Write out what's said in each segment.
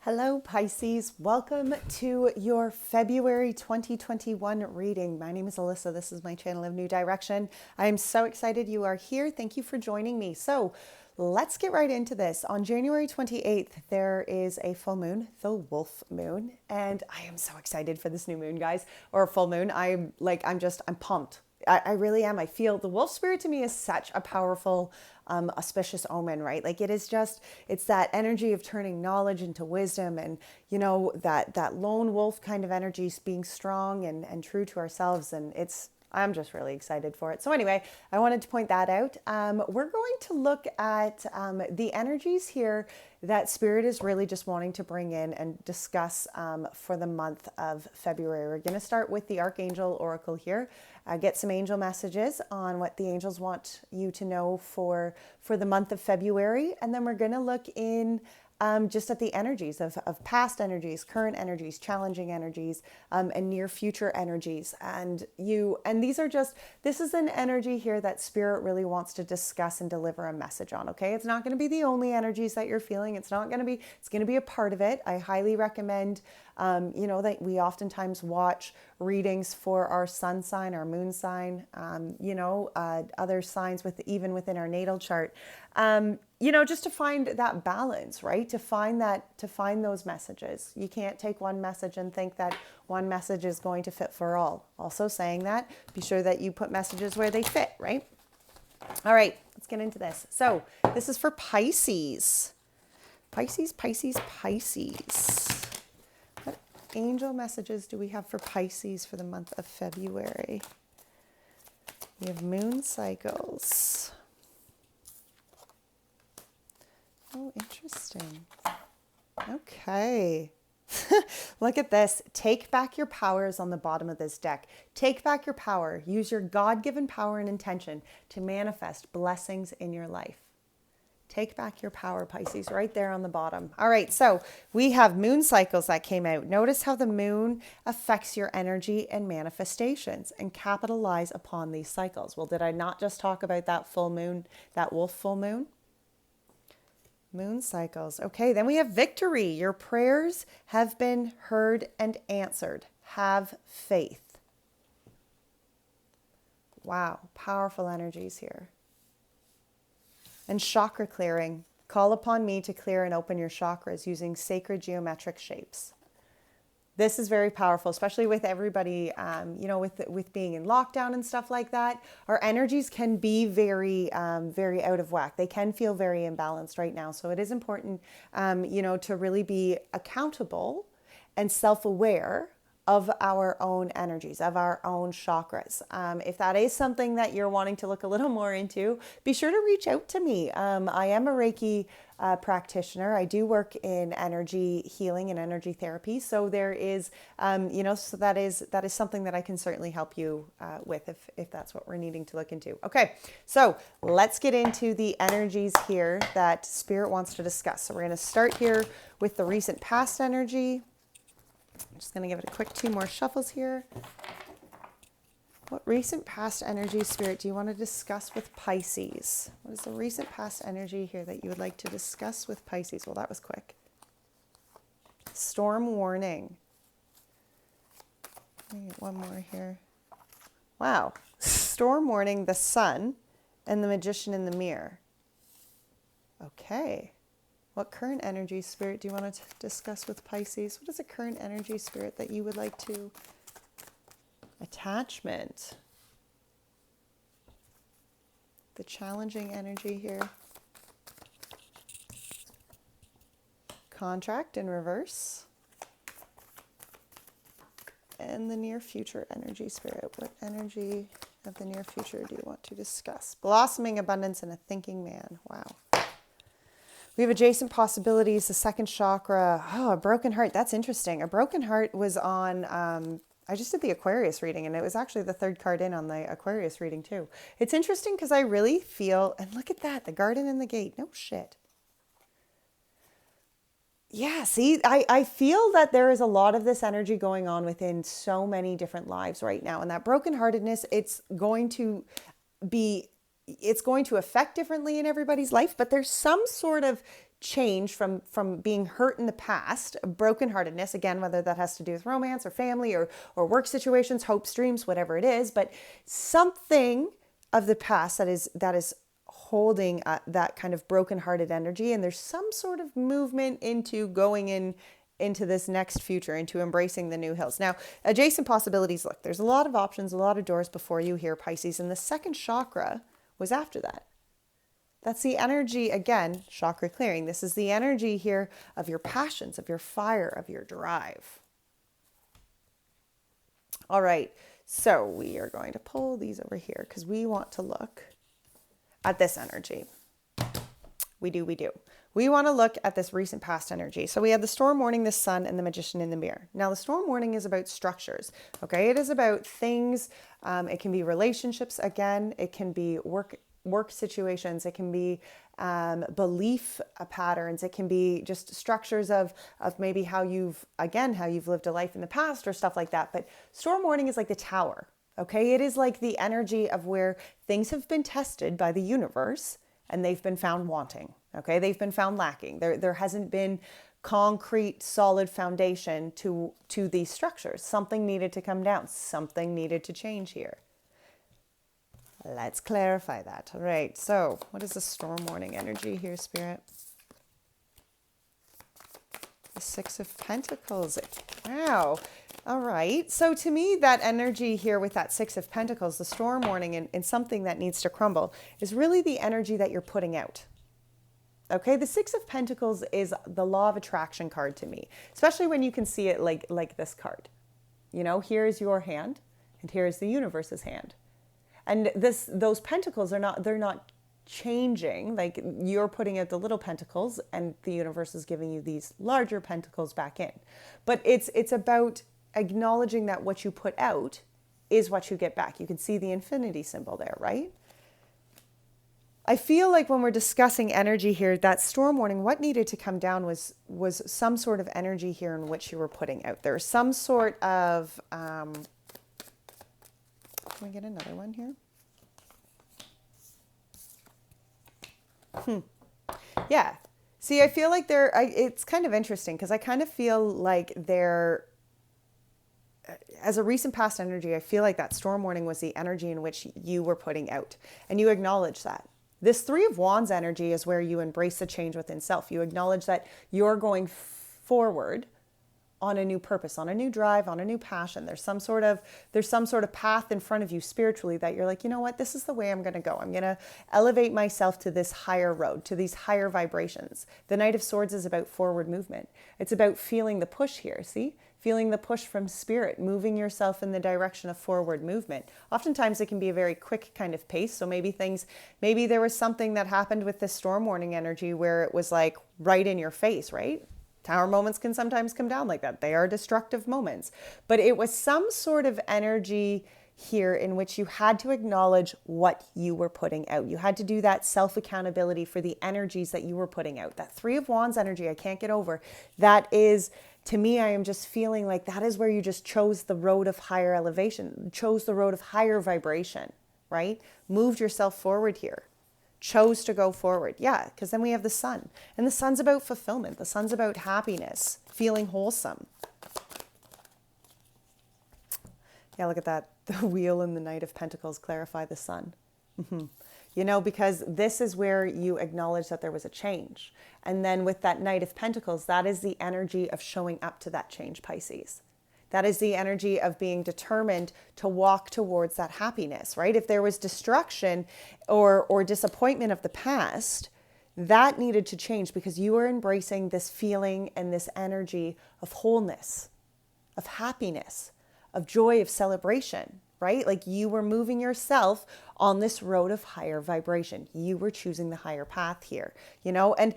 Hello, Pisces. Welcome to your February 2021 reading. My name is Alyssa. This is my channel of New Direction. I am so excited you are here. Thank you for joining me. So let's get right into this. On January 28th, there is a full moon, the wolf moon. And I am so excited for this new moon, guys, or full moon. I'm pumped. I really am. I feel the wolf spirit to me is such a powerful, auspicious omen, right? Like it's that energy of turning knowledge into wisdom, and that lone wolf kind of energy, being strong and true to ourselves. And I'm just really excited for it. So anyway, I wanted to point that out. We're going to look at the energies here that Spirit is really just wanting to bring in and discuss for the month of February. We're going to start with the Archangel Oracle here, get some angel messages on what the angels want you to know for the month of February. And then we're going to look in just at the energies of past energies, current energies, challenging energies, and near future energies. And this is an energy here that Spirit really wants to discuss and deliver a message on, okay? It's not going to be the only energies that you're feeling. It's going to be a part of it. I highly recommend, that we oftentimes watch readings for our sun sign, our moon sign, other signs even within our natal chart. Just to find that balance, right? To find those messages. You can't take one message and think that one message is going to fit for all. Also saying that, be sure that you put messages where they fit, right? All right, let's get into this. So this is for Pisces. Pisces. What angel messages do we have for Pisces for the month of February? We have moon cycles. Oh, interesting. Okay. Look at this. Take back your powers on the bottom of this deck. Take back your power. Use your God-given power and intention to manifest blessings in your life. Take back your power, Pisces, right there on the bottom. All right, so we have moon cycles that came out. Notice how the moon affects your energy and manifestations, and capitalize upon these cycles. Well, did I not just talk about that full moon, that wolf full moon? Moon cycles. Okay, then we have victory. Your prayers have been heard and answered. Have faith. Wow, powerful energies here. And chakra clearing. Call upon me to clear and open your chakras using sacred geometric shapes. This is very powerful, especially with everybody, with being in lockdown and stuff like that. Our energies can be very, very out of whack. They can feel very imbalanced right now. So it is important, to really be accountable and self-aware of our own energies, of our own chakras. If that is something that you're wanting to look a little more into, be sure to reach out to me. I am a Reiki practitioner. I do work in energy healing and energy therapy. So there is, so that is something that I can certainly help you with if that's what we're needing to look into. Okay, so let's get into the energies here that Spirit wants to discuss. So we're going to start here with the recent past energy. I'm just going to give it a quick 2 more shuffles here. What recent past energy, Spirit, do you want to discuss with Pisces? What is the recent past energy here that you would like to discuss with Pisces? Well, that was quick. Storm warning. Let me get one more here. Wow. Storm warning, the sun, and the magician in the mirror. Okay. What current energy, Spirit, do you want to discuss with Pisces? What is a current energy, Spirit, that you would like to... Attachment. The challenging energy here. Contract in reverse. And the near future energy, Spirit. What energy of the near future do you want to discuss? Blossoming abundance and a thinking man. Wow. We have adjacent possibilities, the second chakra. Oh, a broken heart. That's interesting. A broken heart was on, I just did the Aquarius reading, and it was actually the 3rd card in on the Aquarius reading too. It's interesting because I really feel, and look at that, the garden and the gate. No shit. Yeah, see, I feel that there is a lot of this energy going on within so many different lives right now. And that brokenheartedness, it's going to affect differently in everybody's life, but there's some sort of change from being hurt in the past, brokenheartedness, again, whether that has to do with romance or family or work situations, hopes, dreams, whatever it is, but something of the past that is holding that kind of brokenhearted energy. And there's some sort of movement into going into this next future, into embracing the new hills. Now, adjacent possibilities, look, there's a lot of options, a lot of doors before you here, Pisces, and the second chakra was after that. That's the energy, again, chakra clearing. This is the energy here of your passions, of your fire, of your drive. All right, so we are going to pull these over here because we want to look at this energy. We do. We want to look at this recent past energy. So we had the storm warning, the sun, and the magician in the mirror. Now, the storm warning is about structures, okay? It is about things. It can be relationships, again. It can be work situations. It can be belief patterns. It can be just structures of maybe how you've lived a life in the past or stuff like that. But storm warning is like the tower, okay? It is like the energy of where things have been tested by the universe and they've been found wanting, okay? They've been found lacking. There hasn't been concrete, solid foundation to these structures. Something needed to come down. Something needed to change here. Let's clarify that. All right, so what is the storm warning energy here, Spirit? The Six of Pentacles. Wow. All right. So to me, that energy here with that Six of Pentacles, the storm warning and something that needs to crumble is really the energy that you're putting out. Okay, the Six of Pentacles is the law of attraction card to me, especially when you can see it like this card. You know, here's your hand and here's the universe's hand. And those pentacles they're not changing. Like, you're putting out the little pentacles and the universe is giving you these larger pentacles back in. But it's about acknowledging that what you put out is what you get back. You can see the infinity symbol there, right? I feel like when we're discussing energy here, that storm warning, what needed to come down was some sort of energy here in which you were putting out. There's some sort of... Can we get another one here? Yeah. See, I feel like it's kind of interesting because I kind of feel like as a recent past energy, I feel like that storm warning was the energy in which you were putting out, and you acknowledge that. This Three of Wands energy is where you embrace the change within self. You acknowledge that you're going forward on a new purpose, on a new drive, on a new passion. There's some sort of path in front of you spiritually that you're like, you know what, this is the way I'm going to go. I'm going to elevate myself to this higher road, to these higher vibrations. The Knight of Swords is about forward movement. It's about feeling the push here, see? Feeling the push from spirit, moving yourself in the direction of forward movement. Oftentimes it can be a very quick kind of pace. So maybe there was something that happened with this storm warning energy where it was like right in your face, right? Tower moments can sometimes come down like that. They are destructive moments. But it was some sort of energy here in which you had to acknowledge what you were putting out. You had to do that self-accountability for the energies that you were putting out. That Three of Wands energy, I can't get over. That is, to me, I am just feeling like that is where you just chose the road of higher elevation, chose the road of higher vibration, right? Moved yourself forward here. Chose to go forward. Yeah, because then we have the sun. And the sun's about fulfillment. The sun's about happiness, feeling wholesome. Yeah, look at that. The wheel and the Knight of Pentacles clarify the sun. You know, because this is where you acknowledge that there was a change. And then with that Knight of Pentacles, that is the energy of showing up to that change, Pisces. That is the energy of being determined to walk towards that happiness, right? If there was destruction or disappointment of the past, that needed to change because you were embracing this feeling and this energy of wholeness, of happiness, of joy, of celebration, right? Like you were moving yourself on this road of higher vibration. You were choosing the higher path here, you know, and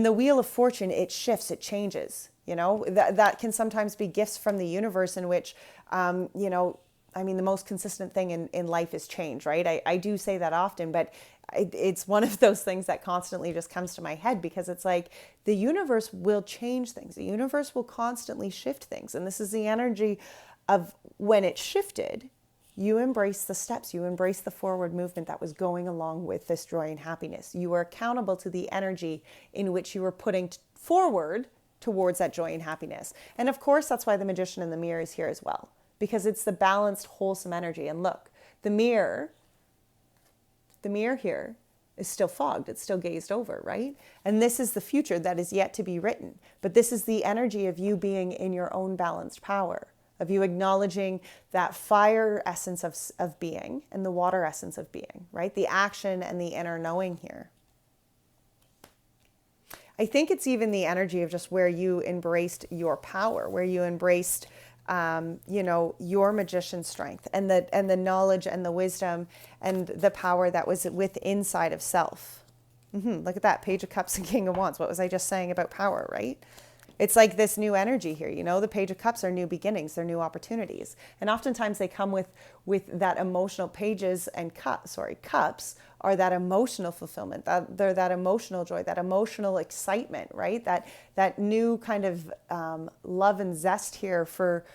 the Wheel of Fortune, it shifts, it changes. You know, that can sometimes be gifts from the universe in which, you know, I mean, the most consistent thing in life is change, right? I do say that often, but it's one of those things that constantly just comes to my head because it's like the universe will change things. The universe will constantly shift things. And this is the energy of when it shifted, You embrace the steps, you embrace the forward movement that was going along with this joy and happiness. You were accountable to the energy in which you were putting forward towards that joy and happiness. And of course, that's why the Magician in the mirror is here as well, because it's the balanced, wholesome energy. And look, the mirror here is still fogged. It's still gazed over, right? And this is the future that is yet to be written. But this is the energy of you being in your own balanced power, of you acknowledging that fire essence of being and the water essence of being, right? The action and the inner knowing here. I think it's even the energy of just where you embraced your power, where you embraced your magician strength and the knowledge and the wisdom and the power that was inside of self. Look at that, Page of Cups and King of Wands. What was I just saying about power, right? It's like this new energy here, the Page of Cups are new beginnings, they're new opportunities. And oftentimes they come with that emotional cups are that emotional fulfillment, they're that emotional joy, that emotional excitement, right? That new kind of love and zest here for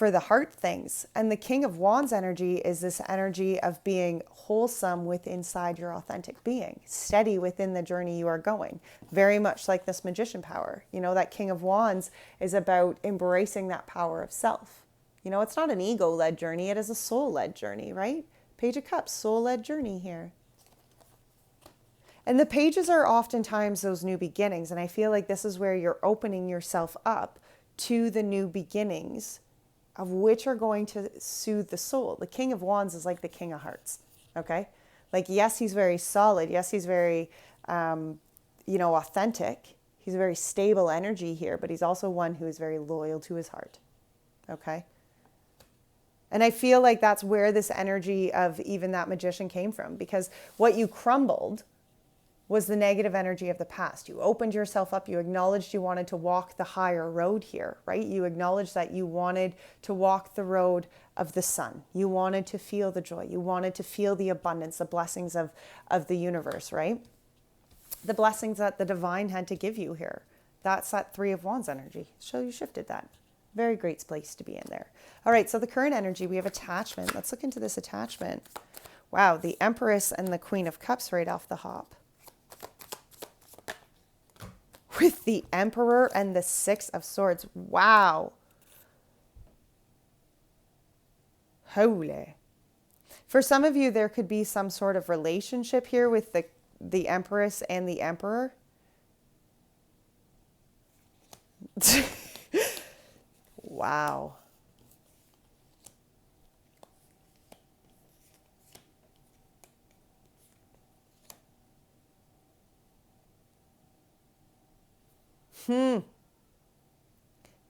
the heart things. And the King of Wands energy is this energy of being wholesome inside your authentic being, steady within the journey you are going. Very much like this magician power. That King of Wands is about embracing that power of self. It's not an ego-led journey, it is a soul-led journey, right? Page of Cups, soul-led journey here. And the pages are oftentimes those new beginnings. And I feel like this is where you're opening yourself up to the new beginnings of which are going to soothe the soul. The King of Wands is like the King of Hearts, okay? Like, yes, he's very solid. Yes, he's very, authentic. He's a very stable energy here, but he's also one who is very loyal to his heart, okay? And I feel like that's where this energy of even that magician came from, because what you crumbled was the negative energy of the past. You opened yourself up. You acknowledged you wanted to walk the higher road here, right? You acknowledged that you wanted to walk the road of the sun. You wanted to feel the joy. You wanted to feel the abundance, the blessings of the universe, right? The blessings that the divine had to give you here. That's that Three of Wands energy. So you shifted that. Very great place to be in there. All right, so the current energy, we have attachment. Let's look into this attachment. Wow, the Empress and the Queen of Cups right off the hop. With the Emperor and the Six of Swords. Wow. Holy. For some of you, there could be some sort of relationship here with the Empress and the Emperor. Wow.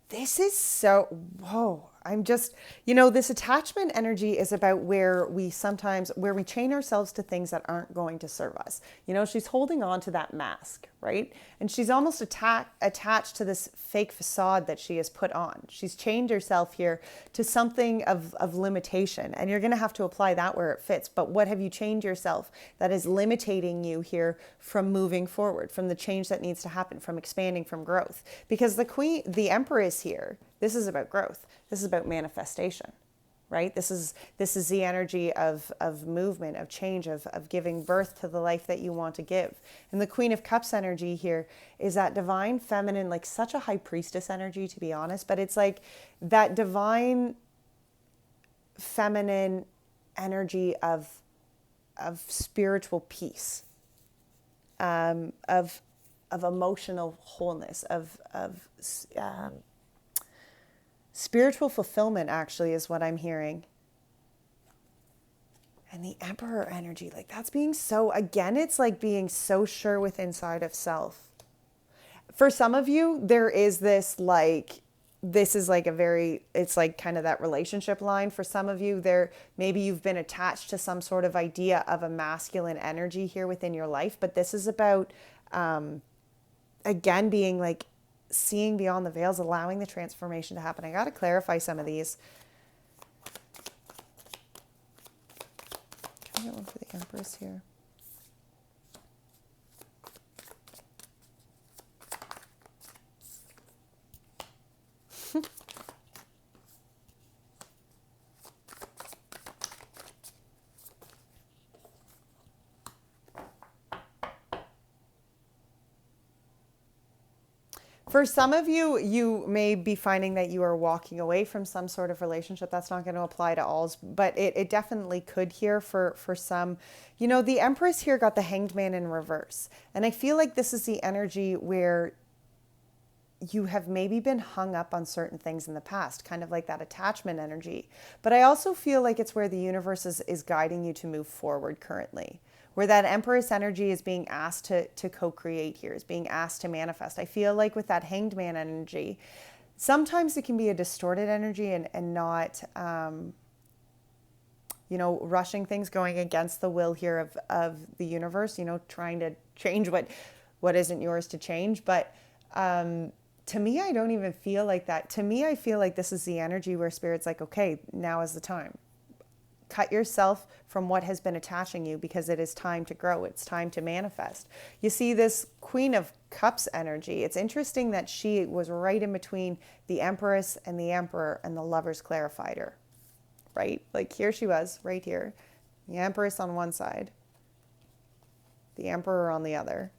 This is so, whoa. I'm just, this attachment energy is about where we chain ourselves to things that aren't going to serve us. She's holding on to that mask, right? And she's almost attached to this fake facade that she has put on. She's chained herself here to something of limitation, and you're going to have to apply that where it fits. But what have you chained yourself that is limiting you here from moving forward, from the change that needs to happen, from expanding, from growth? Because the Empress here, this is about growth. This is about manifestation, right? This is the energy of movement, of change, of giving birth to the life that you want to give. And the Queen of Cups energy here is that divine feminine, like such a high priestess energy, to be honest, but it's like that divine feminine energy of spiritual peace, of emotional wholeness, of spiritual fulfillment, actually, is what I'm hearing. And the Emperor energy, like that's being so, again, it's like being so sure with inside of self. For some of you, there is this it's like kind of that relationship line. For some of you, maybe you've been attached to some sort of idea of a masculine energy here within your life, but this is about, again, being like, seeing beyond the veils, allowing the transformation to happen. I got to clarify some of these. Can I get one for the Empress here? For some of you, you may be finding that you are walking away from some sort of relationship. That's not going to apply to all, but it definitely could here for some. You know, the Empress here got the Hanged Man in reverse. And I feel like this is the energy where you have maybe been hung up on certain things in the past, kind of like that attachment energy. But I also feel like it's where the universe is guiding you to move forward currently, where that Empress energy is being asked to co-create here, is being asked to manifest. I feel like with that Hanged Man energy, sometimes it can be a distorted energy and not, you know, rushing things, going against the will here of the universe, you know, trying to change what isn't yours to change. But to me, I don't even feel like that. To me, I feel like this is the energy where Spirit's like, okay, now is the time. Cut yourself from what has been attaching you, because it is time to grow. It's time to manifest. You see this Queen of Cups energy. It's interesting that she was right in between the Empress and the Emperor and the Lovers clarified her, right? Like here she was right here. The Empress on one side, the Emperor on the other.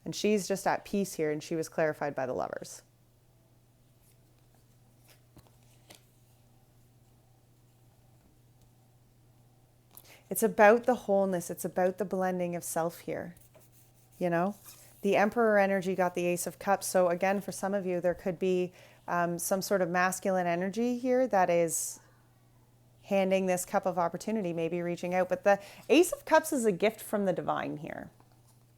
And she's just at peace here, and she was clarified by the Lovers. It's about the wholeness. It's about the blending of self here, you know? The Emperor energy got the Ace of Cups. So again, for some of you, there could be some sort of masculine energy here that is handing this cup of opportunity, maybe reaching out. But the Ace of Cups is a gift from the divine here.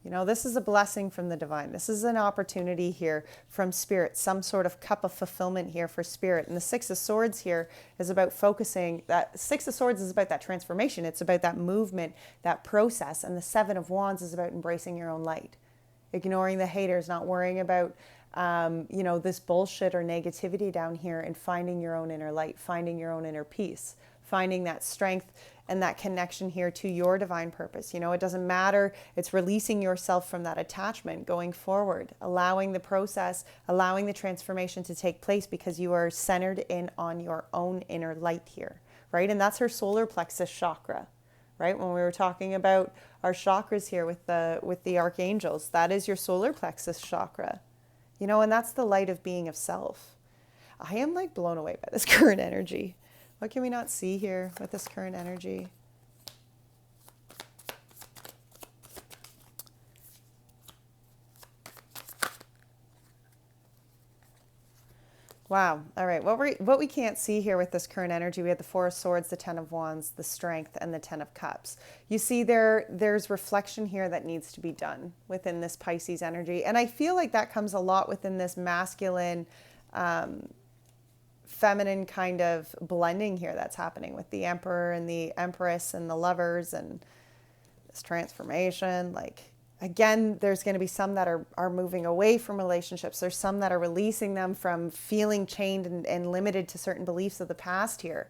You know, this is a blessing from the divine. This is an opportunity here from Spirit, some sort of cup of fulfillment here for Spirit. And the Six of Swords here is about focusing. That Six of Swords is about that transformation. It's about that movement, that process. And the Seven of Wands is about embracing your own light, ignoring the haters, not worrying about, you know, this bullshit or negativity down here, and finding your own inner light, finding your own inner peace, finding that strength and that connection here to your divine purpose. You know, it doesn't matter. It's releasing yourself from that attachment, going forward, allowing the process, allowing the transformation to take place, because you are centered in on your own inner light here, right? And that's her solar plexus chakra, right? When we were talking about our chakras here with the archangels, that is your solar plexus chakra, you know, and that's the light of being of self. I am like blown away by this current energy. What can we not see here with this current energy? Wow. All right. What we can't see here with this current energy, we have the Four of Swords, the Ten of Wands, the Strength, and the Ten of Cups. You see there's reflection here that needs to be done within this Pisces energy. And I feel like that comes a lot within this masculine, feminine kind of blending here that's happening with the Emperor and the Empress and the Lovers and this transformation. Like, again, there's going to be some that are moving away from relationships. There's some that are releasing them from feeling chained and limited to certain beliefs of the past here.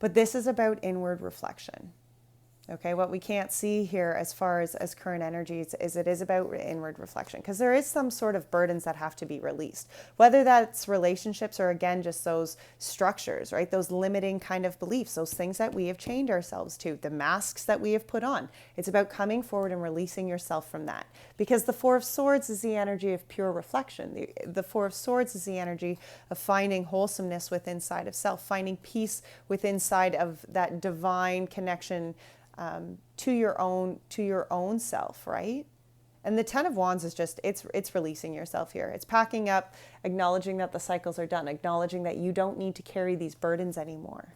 But this is about inward reflection. Okay, what we can't see here as far as current energies is it is about inward reflection, because there is some sort of burdens that have to be released, whether that's relationships or, again, just those structures, right? Those limiting kind of beliefs, those things that we have chained ourselves to, the masks that we have put on. It's about coming forward and releasing yourself from that, because the Four of Swords is the energy of pure reflection. The Four of Swords is the energy of finding wholesomeness within inside of self, finding peace within inside of that divine connection to your own self, right? And the Ten of Wands is just, it's releasing yourself here. It's packing up, acknowledging that the cycles are done, acknowledging that you don't need to carry these burdens anymore.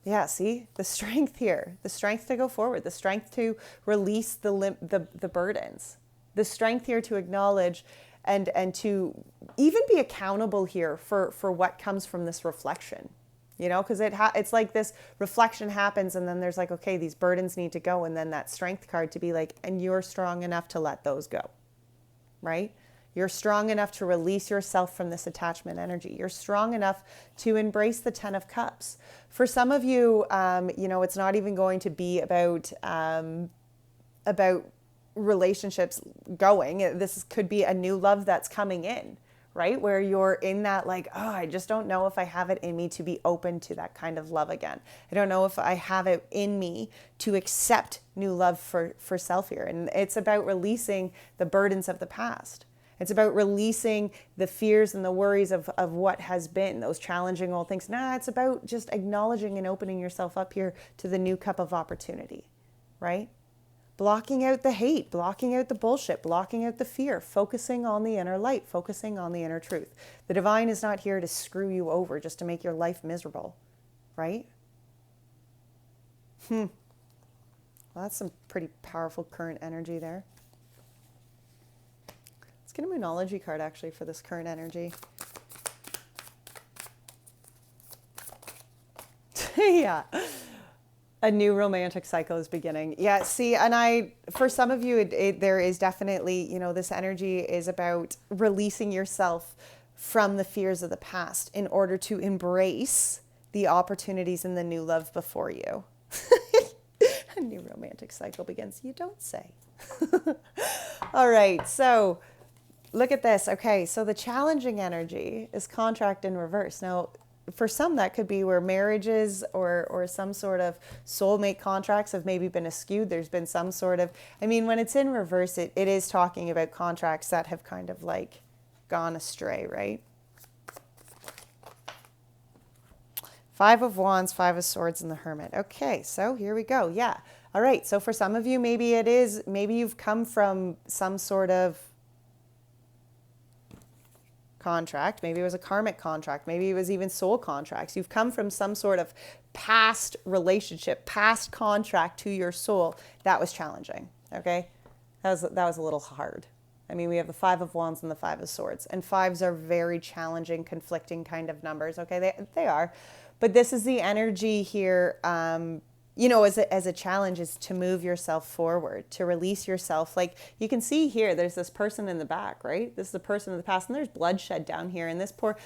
Yeah, see the strength here, the strength to go forward, the strength to release the burdens, the strength here to acknowledge and to even be accountable here for what comes from this reflection. You know, because it's like this reflection happens, and then there's like, okay, these burdens need to go. And then that Strength card to be like, and you're strong enough to let those go, right? You're strong enough to release yourself from this attachment energy. You're strong enough to embrace the Ten of Cups. For some of you, you know, it's not even going to be about relationships going. This could be a new love that's coming in, right? Where you're in that like, oh, I just don't know if I have it in me to be open to that kind of love again. I don't know if I have it in me to accept new love for self here. And it's about releasing the burdens of the past. It's about releasing the fears and the worries of what has been, those challenging old things. Nah, it's about just acknowledging and opening yourself up here to the new cup of opportunity, right? Blocking out the hate, blocking out the bullshit, blocking out the fear, focusing on the inner light, focusing on the inner truth. The divine is not here to screw you over, just to make your life miserable, right? Well, that's some pretty powerful current energy there. Let's get a Monology card actually for this current energy. Yeah. A new romantic cycle is beginning. Yeah, see, and for some of you, there is definitely, this energy is about releasing yourself from the fears of the past in order to embrace the opportunities and the new love before you. A new romantic cycle begins. You don't say. All right, so look at this. Okay, so the challenging energy is contract in reverse. Now, for some, that could be where marriages or some sort of soulmate contracts have maybe been eschewed. There's been some sort of, when it's in reverse, it is talking about contracts that have kind of like gone astray, right? Five of Wands, Five of Swords, and the Hermit. Okay, so here we go. Yeah. All right. So for some of you, maybe you've come from some sort of contract. Maybe it was a karmic contract. Maybe it was even soul contracts. You've come from some sort of past relationship, past contract to your soul. That was challenging. Okay. That was a little hard. We have the Five of Wands and the Five of Swords, and fives are very challenging, conflicting kind of numbers. Okay. They are, but this is the energy here. As a challenge is to move yourself forward, to release yourself. Like you can see here, there's this person in the back, right? This is the person of the past, and there's bloodshed down here. And this poor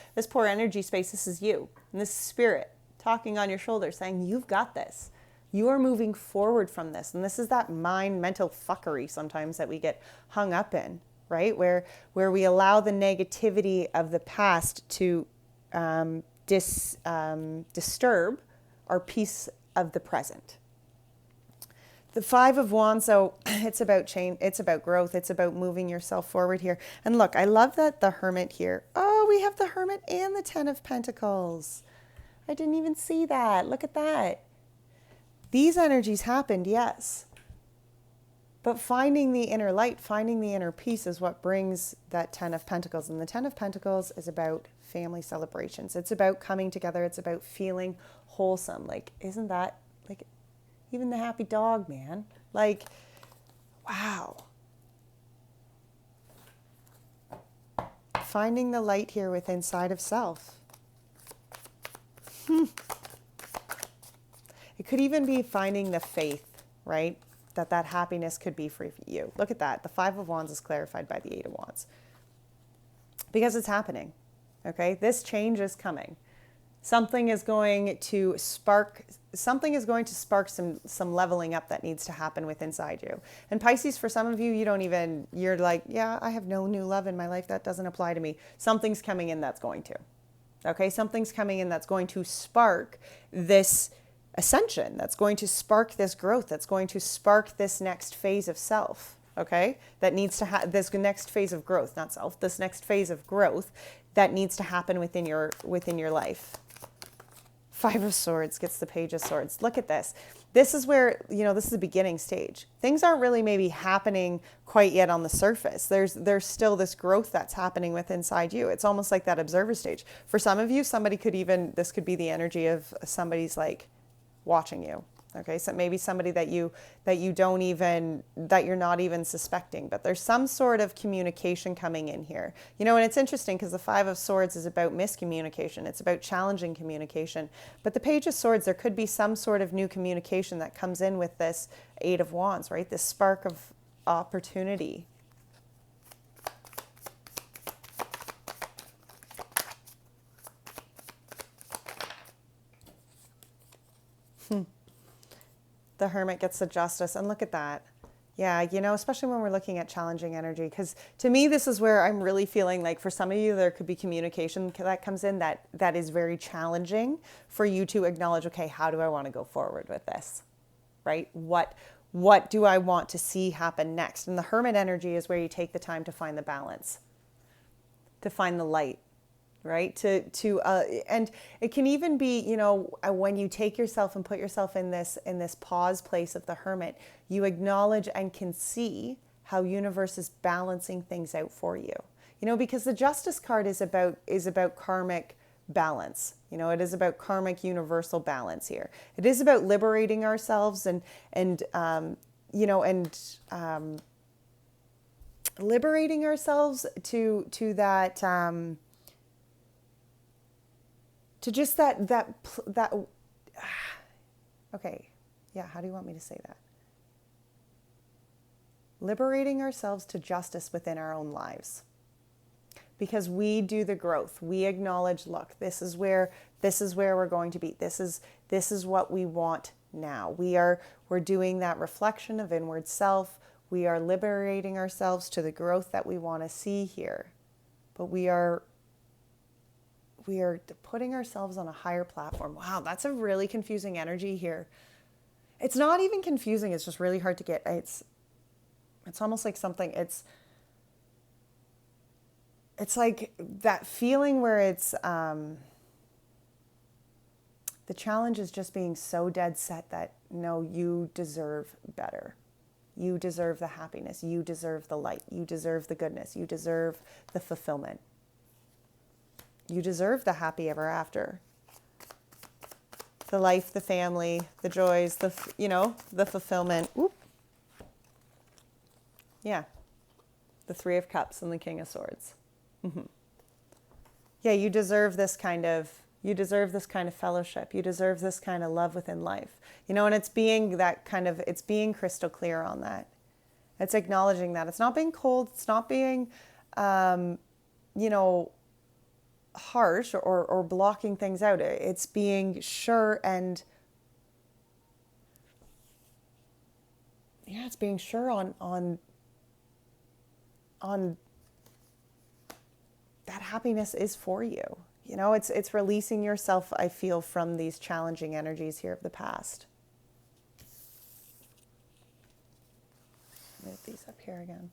energy space, this is you. And this spirit talking on your shoulder saying, you've got this. You are moving forward from this. And this is that mental fuckery sometimes that we get hung up in, right? Where we allow the negativity of the past to disturb our peace of the present. The Five of Wands, so it's about change, it's about growth, it's about moving yourself forward here. And look, I love that the Hermit here. Oh, we have the Hermit and the Ten of Pentacles. I didn't even see that. Look at that. These energies happened, yes. But finding the inner light, finding the inner peace is what brings that Ten of Pentacles. And the Ten of Pentacles is about family celebrations. It's about coming together. It's about feeling wholesome. Like, isn't that, like, even the happy dog, man? Like, wow. Finding the light here within inside of self. It could even be finding the faith, right? That happiness could be for you. Look at that. The Five of Wands is clarified by the Eight of Wands. Because it's happening, okay? This change is coming. Something is going to spark some leveling up that needs to happen within inside you. And Pisces, for some of you, you're like, yeah, I have no new love in my life. That doesn't apply to me. Something's coming in that's going to. Okay? Something's coming in that's going to spark this ascension, that's going to spark this growth, that's going to spark this next phase of self, okay? That needs to this next phase of growth, not self, this next phase of growth that needs to happen within your life. Five of Swords gets the Page of Swords. Look at this. This is where, this is the beginning stage. Things aren't really maybe happening quite yet on the surface. There's still this growth that's happening within inside you. It's almost like that observer stage. For some of you, this could be the energy of somebody's like watching you. Okay, so maybe somebody that you're not even suspecting, but there's some sort of communication coming in here. And it's interesting because the Five of Swords is about miscommunication. It's about challenging communication. But the Page of Swords, there could be some sort of new communication that comes in with this Eight of Wands, right? This spark of opportunity. The Hermit gets the Justice, and look at that. Yeah, especially when we're looking at challenging energy, because to me, this is where I'm really feeling like for some of you, there could be communication that comes in that is very challenging for you to acknowledge, okay, how do I want to go forward with this, right? What do I want to see happen next? And the Hermit energy is where you take the time to find the balance, to find the light, right? And it can even be, when you take yourself and put yourself in this pause place of the hermit, you acknowledge and can see how universe is balancing things out for you. Because the Justice card is about karmic balance. It is about karmic universal balance here. It is about liberating ourselves and liberating ourselves to that to just that okay, yeah, how do you want me to say that? Liberating ourselves to justice within our own lives. Because we do the growth. We acknowledge, look, this is where we're going to be. This is what we want now. We're doing that reflection of inward self. We are liberating ourselves to the growth that we want to see here. But we are putting ourselves on a higher platform. Wow, that's a really confusing energy here. It's not even confusing, it's just really hard to get. It's almost like something, it's like that feeling where it's, the challenge is just being so dead set that, no, you deserve better. You deserve the happiness. You deserve the light. You deserve the goodness. You deserve the fulfillment. You deserve the happy ever after. The life, the family, the joys, the fulfillment. Oop. Yeah. The Three of Cups and the King of Swords. Mm-hmm. Yeah, you deserve this kind of fellowship. You deserve this kind of love within life. And it's being it's being crystal clear on that. It's acknowledging that. It's not being cold. It's not being, harsh or blocking things out. It's being sure and, it's being sure on that happiness is for you. It's releasing yourself, I feel, from these challenging energies here of the past. Move these up here again.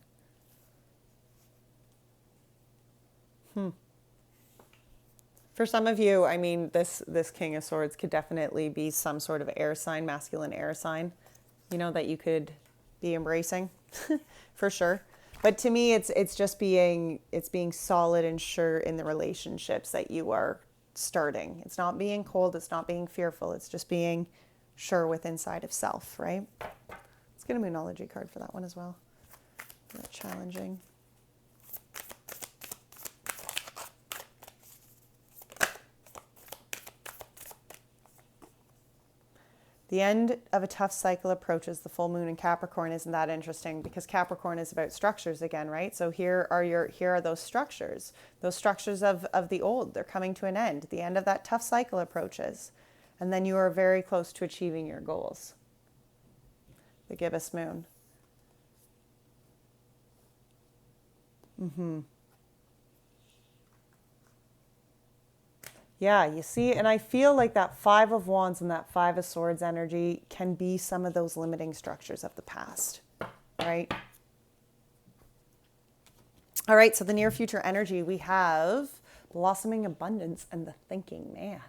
For some of you, this King of Swords could definitely be some sort of air sign, masculine air sign, that you could be embracing for sure. But to me, it's just being solid and sure in the relationships that you are starting. It's not being cold. It's not being fearful. It's just being sure with inside of self, right? Let's get a Monology card for that one as well. Not challenging. The end of a tough cycle approaches. The full moon in Capricorn. Isn't that interesting? Because Capricorn is about structures again, right? So here are those structures of the old. They're coming to an end. The end of that tough cycle approaches. And then you are very close to achieving your goals. The gibbous moon. Yeah, you see, and I feel like that Five of Wands and that Five of Swords energy can be some of those limiting structures of the past, right? All right, so the near future energy, we have blossoming abundance and the thinking man.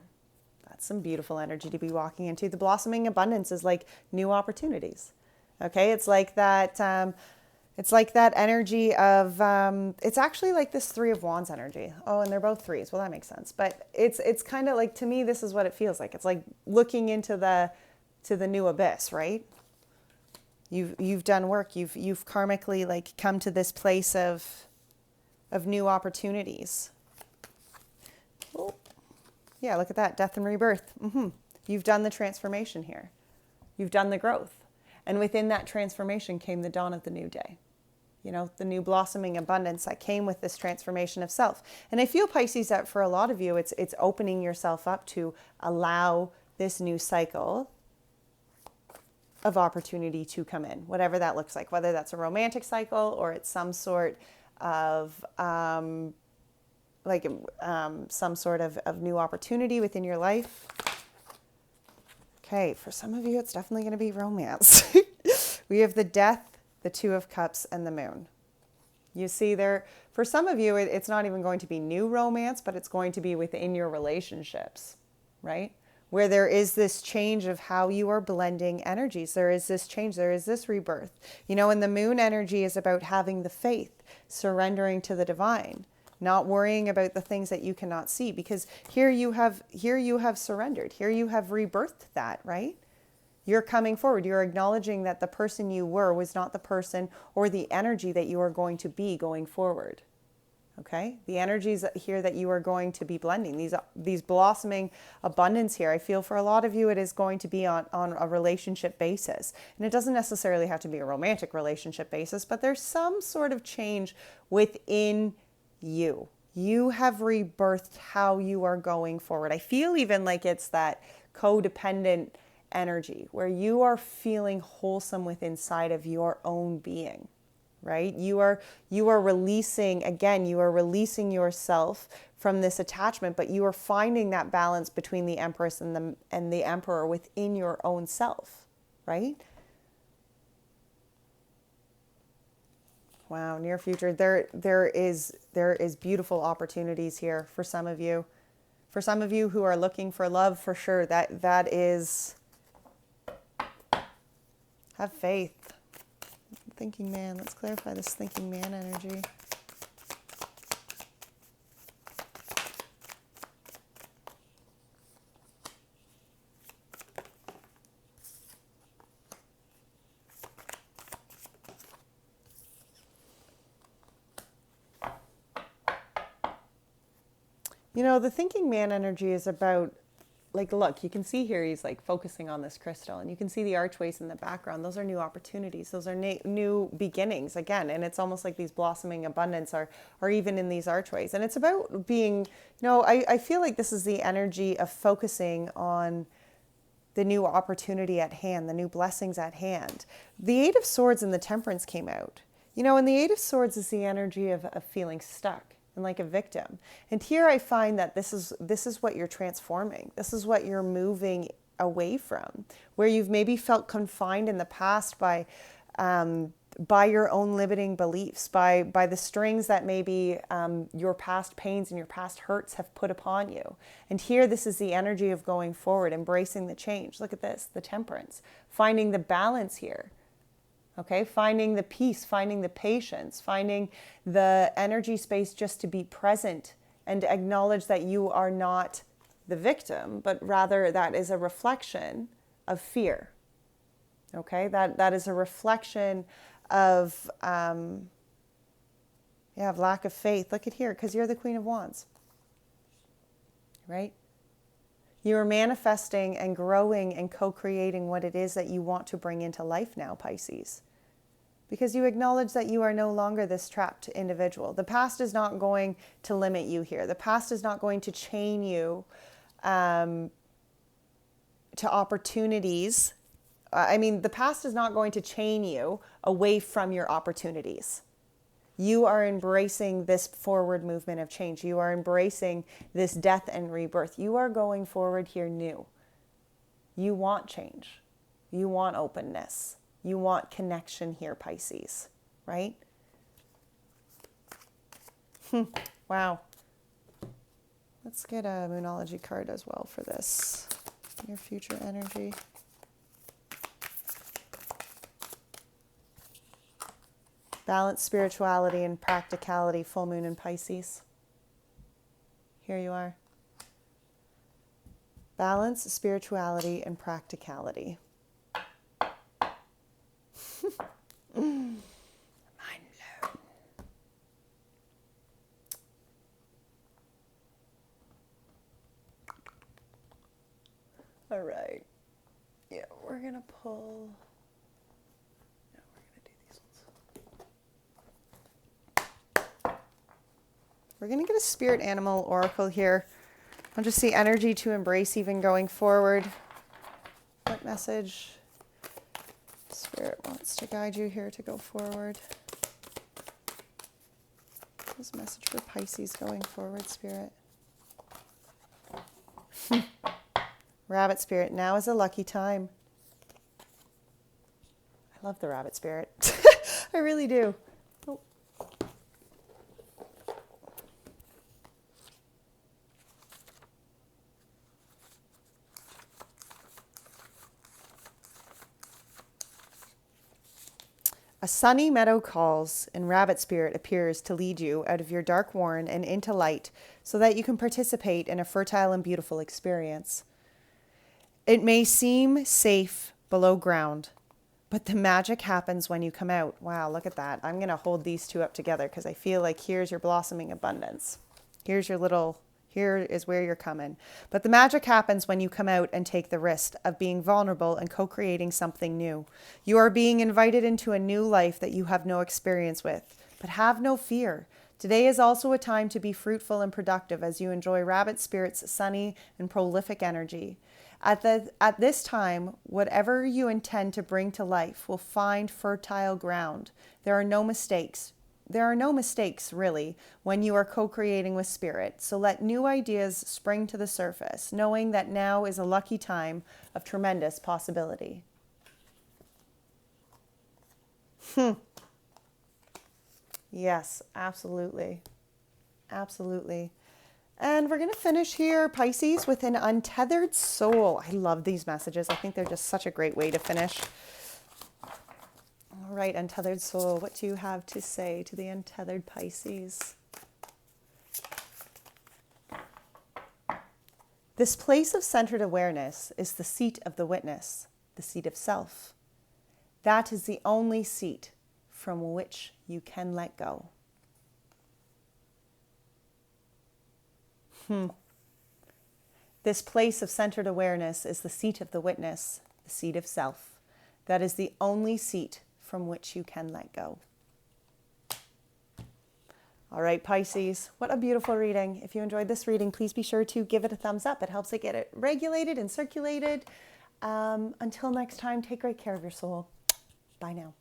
That's some beautiful energy to be walking into. The blossoming abundance is like new opportunities, okay? It's like that energy of, it's actually like this Three of Wands energy. Oh, and they're both threes. Well, that makes sense. But it's kind of like, to me, this is what it feels like. It's like looking into the new abyss, right? You've done work. You've karmically like come to this place of new opportunities. Oh, yeah, look at that. Death and rebirth. You've done the transformation here. You've done the growth. And within that transformation came the dawn of the new day. The new blossoming abundance that came with this transformation of self. And I feel, Pisces, that for a lot of you, it's opening yourself up to allow this new cycle of opportunity to come in, whatever that looks like, whether that's a romantic cycle or it's some sort of some sort of new opportunity within your life. Okay, for some of you, it's definitely going to be romance. We have the Death, the Two of Cups, and the Moon. You see, For some of you, it's not even going to be new romance, but it's going to be within your relationships, right? Where there is this change of how you are blending energies. There is this change, there is this rebirth. You know, and the moon energy is about having the faith, surrendering to the divine, not worrying about the things that you cannot see, because here you have surrendered. Here you have rebirthed that, right? You're coming forward. You're acknowledging that the person you were was not the person or the energy that you are going to be going forward. Okay? The energies here that you are going to be blending, these blossoming abundance here, I feel for a lot of you it is going to be on a relationship basis. And it doesn't necessarily have to be a romantic relationship basis, but there's some sort of change within you. You have rebirthed how you are going forward. I feel even like it's that codependent energy where you are feeling wholesome within inside of your own being, right? You are releasing, again, you are releasing yourself from this attachment, but you are finding that balance between the Empress and the Emperor within your own self, right? Wow, near future. There is beautiful opportunities here for some of you. For some of you who are looking for love, for sure, that is, have faith. Thinking man, let's clarify this thinking man energy. You know, the thinking man energy is about, like, look, you can see here he's like focusing on this crystal, and you can see the archways in the background. Those are new opportunities. Those are new beginnings again. And it's almost like these blossoming abundance are even in these archways. And it's about being, you know, I feel like this is the energy of focusing on the new opportunity at hand, the new blessings at hand. The Eight of Swords and the Temperance came out. You know, and the Eight of Swords is the energy of feeling stuck and like a victim. And here I find that this is what you're transforming. This is what you're moving away from, where you've maybe felt confined in the past by your own limiting beliefs, by the strings that maybe your past pains and your past hurts have put upon you. And here, this is the energy of going forward, embracing the change. Look at this, the Temperance, finding the balance here. Okay, finding the peace, finding the patience, finding the energy space just to be present and acknowledge that you are not the victim, but rather that is a reflection of fear. Okay, that is a reflection of of lack of faith. Look at here, because you're the Queen of Wands, right? You are manifesting and growing and co-creating what it is that you want to bring into life now, Pisces. Because you acknowledge that you are no longer this trapped individual. The past is not going to limit you here. The past is not going to chain you to opportunities. The past is not going to chain you away from your opportunities. You are embracing this forward movement of change. You are embracing this death and rebirth. You are going forward here new. You want change. You want openness. You want connection here, Pisces, right? Wow. Let's get a Monology card as well for this. Your future energy. Balance, spirituality, and practicality. Full moon in Pisces. Here you are. Balance, spirituality, and practicality. Mind blown. All right. Yeah, we're going to pull... We're going to get a spirit animal oracle here. I'll just see energy to embrace even going forward. What message Spirit wants to guide you here to go forward? What's message for Pisces going forward, Spirit? Rabbit Spirit, now is a lucky time. I love the Rabbit Spirit. I really do. Oh. A sunny meadow calls, and rabbit spirit appears to lead you out of your dark warren and into light so that you can participate in a fertile and beautiful experience. It may seem safe below ground, but the magic happens when you come out. Wow, look at that. I'm going to hold these two up together because I feel like here's your blossoming abundance. Here's your little, here is where you're coming. But the magic happens when you come out and take the risk of being vulnerable and co-creating something new. You are being invited into a new life that you have no experience with. But have no fear. Today is also a time to be fruitful and productive as you enjoy Rabbit Spirit's sunny and prolific energy. At this time, whatever you intend to bring to life will find fertile ground. There are no mistakes. There are no mistakes, really, when you are co-creating with Spirit. So let new ideas spring to the surface, knowing that now is a lucky time of tremendous possibility. Yes, absolutely. Absolutely. And we're going to finish here, Pisces, with an untethered soul. I love these messages. I think they're just such a great way to finish. All right, untethered soul, what do you have to say to the untethered Pisces? This place of centered awareness is the seat of the witness, the seat of self. That is the only seat from which you can let go. This place of centered awareness is the seat of the witness, the seat of self. That is the only seat from which you can let go. All right, Pisces, what a beautiful reading. If you enjoyed this reading, please be sure to give it a thumbs up. It helps it get it regulated and circulated. Until next time, take great care of your soul. Bye now.